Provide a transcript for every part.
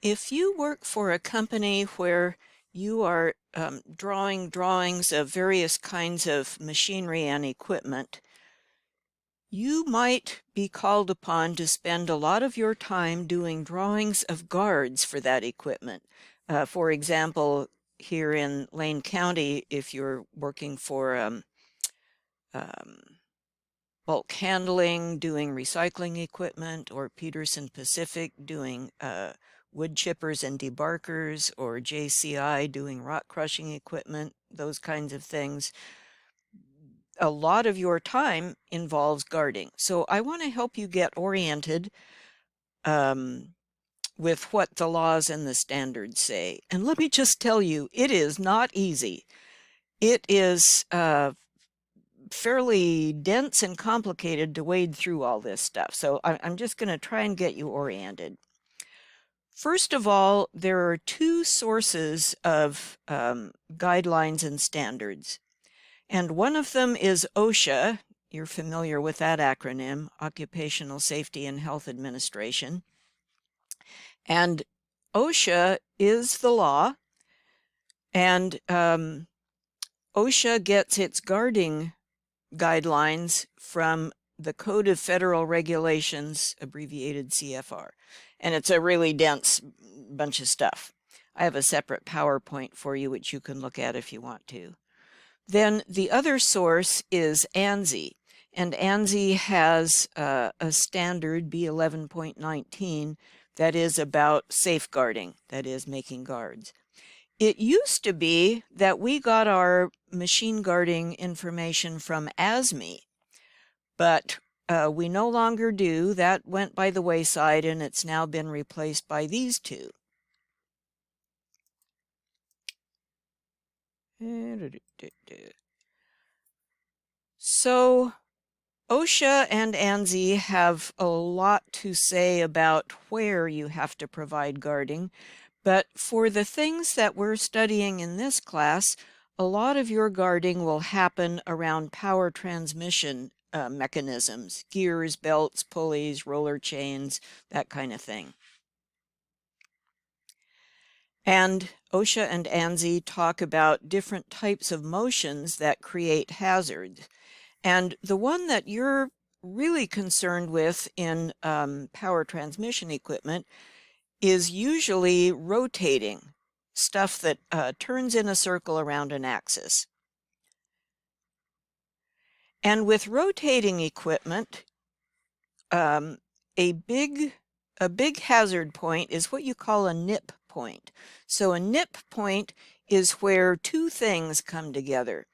If you work for a company where you are drawing drawings of various kinds of machinery and equipment, you might be called upon to spend a lot of your time doing drawings of guards for that equipment. For example, here in Lane County, if you're working for um, bulk handling, doing recycling equipment, or Peterson Pacific doing wood chippers and debarkers, or JCI doing rock crushing equipment, those kinds of things, a lot of your time involves guarding. So I want to help you get oriented with what the laws and the standards say. And let me just tell you, it is not easy. It is fairly dense and complicated to wade through all this stuff. So I'm just going to try and get you oriented. First of all, there are two sources of guidelines and standards. And one of them is OSHA. You're familiar with that acronym, Occupational Safety and Health Administration. And OSHA is the law, and OSHA gets its guarding guidelines from the Code of Federal Regulations, abbreviated CFR. And it's a really dense bunch of stuff. I have a separate PowerPoint for you, which you can look at if you want to. Then the other source is ANSI, and ANSI has a standard B11.19 that is about safeguarding, that is making guards. It used to be that we got our machine guarding information from ASME, but we no longer do. That went by the wayside, and it's now been replaced by these two. So OSHA and ANSI have a lot to say about where you have to provide guarding, but for the things that we're studying in this class, a lot of your guarding will happen around power transmission mechanisms, gears, belts, pulleys, roller chains, that kind of thing. And OSHA and ANSI talk about different types of motions that create hazards. And the one that you're really concerned with in power transmission equipment is usually rotating, stuff that turns in a circle around an axis. And with rotating equipment, a big hazard point is what you call a nip point. So a nip point is where two things come together.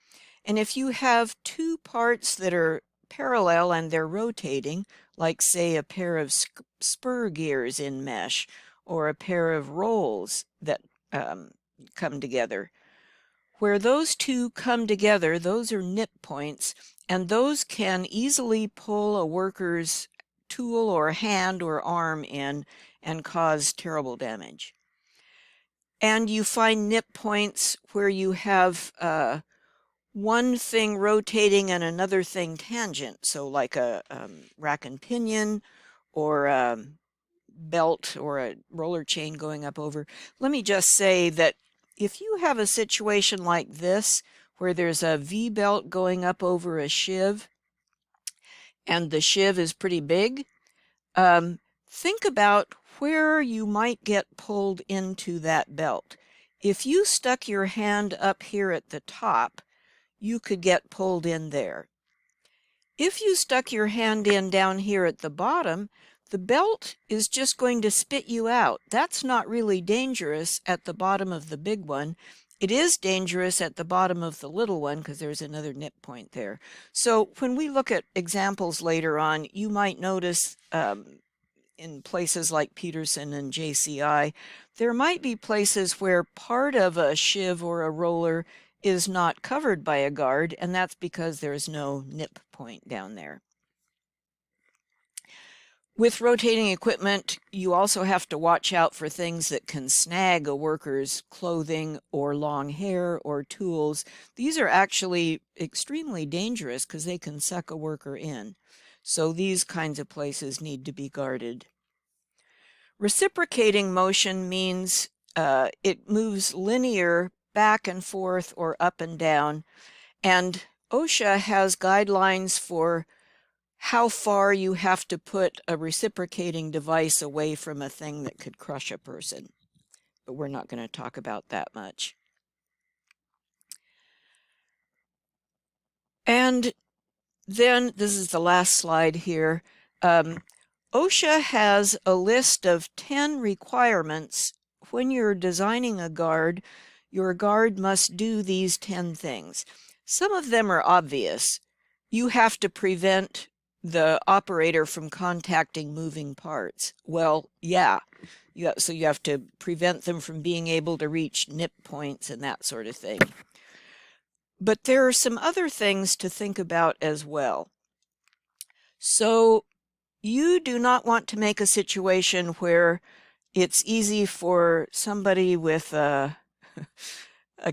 And if you have two parts that are parallel and they're rotating, like say a pair of spur gears in mesh or a pair of rolls that come together, where those two come together, those are nip points, and those can easily pull a worker's tool or hand or arm in and cause terrible damage. And you find nip points where you have one thing rotating and another thing tangent, so like a rack and pinion or a belt or a roller chain going up over. Let me just say that if you have a situation like this where there's a V-belt going up over a sheave and the sheave is pretty big, think about where you might get pulled into that belt. If you stuck your hand up here at the top, you could get pulled in there. If you stuck your hand in down here at the bottom, the belt is just going to spit you out. That's not really dangerous at the bottom of the big one. It is dangerous at the bottom of the little one because there's another nip point there. So when we look at examples later on, you might notice in places like Peterson and JCI, there might be places where part of a sheave or a roller is not covered by a guard, and that's because there's no nip point down there. With rotating equipment, you also have to watch out for things that can snag a worker's clothing or long hair or tools. These are actually extremely dangerous because they can suck a worker in. So these kinds of places need to be guarded. Reciprocating motion means it moves linear back and forth or up and down. And OSHA has guidelines for how far you have to put a reciprocating device away from a thing that could crush a person. But we're not going to talk about that much. And then, this is the last slide here. OSHA has a list of 10 requirements. When you're designing a guard, your guard must do these 10 things. Some of them are obvious. You have to prevent the operator from contacting moving parts. Well, yeah. So you have to prevent them from being able to reach nip points and that sort of thing. But there are some other things to think about as well. So you do not want to make a situation where it's easy for somebody with a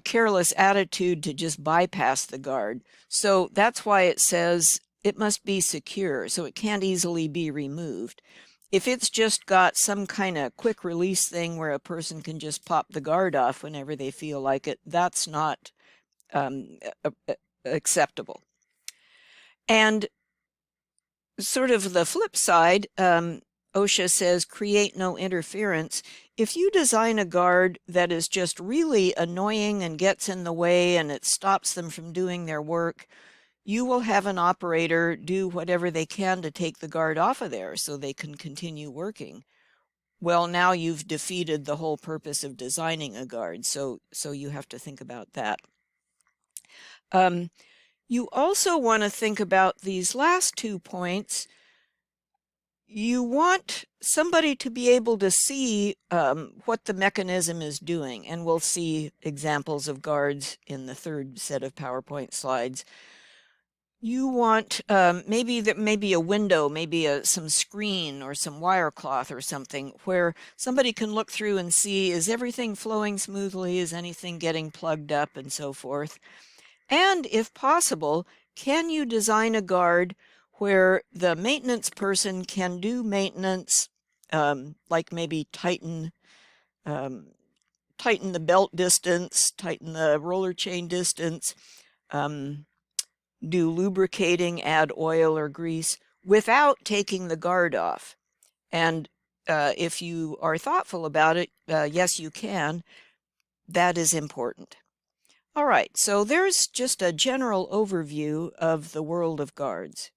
careless attitude to just bypass the guard. So that's why it says it must be secure, so it can't easily be removed. If it's just got some kind of quick release thing where a person can just pop the guard off whenever they feel like it, that's not acceptable. And sort of the flip side, OSHA says create no interference. If you design a guard that is just really annoying and gets in the way and it stops them from doing their work, you will have an operator do whatever they can to take the guard off of there so they can continue working. Well, now you've defeated the whole purpose of designing a guard, so you have to think about that. You also want to think about these last 2 points. You want somebody to be able to see what the mechanism is doing, and we'll see examples of guards in the third set of PowerPoint slides. You want maybe a window, maybe some screen or some wire cloth or something where somebody can look through and see, is everything flowing smoothly? Is anything getting plugged up and so forth? And if possible, can you design a guard where the maintenance person can do maintenance, like maybe tighten the belt distance, tighten the roller chain distance, do lubricating, add oil or grease without taking the guard off. And if you are thoughtful about it, yes, you can. That is important. All right, so there's just a general overview of the world of guards.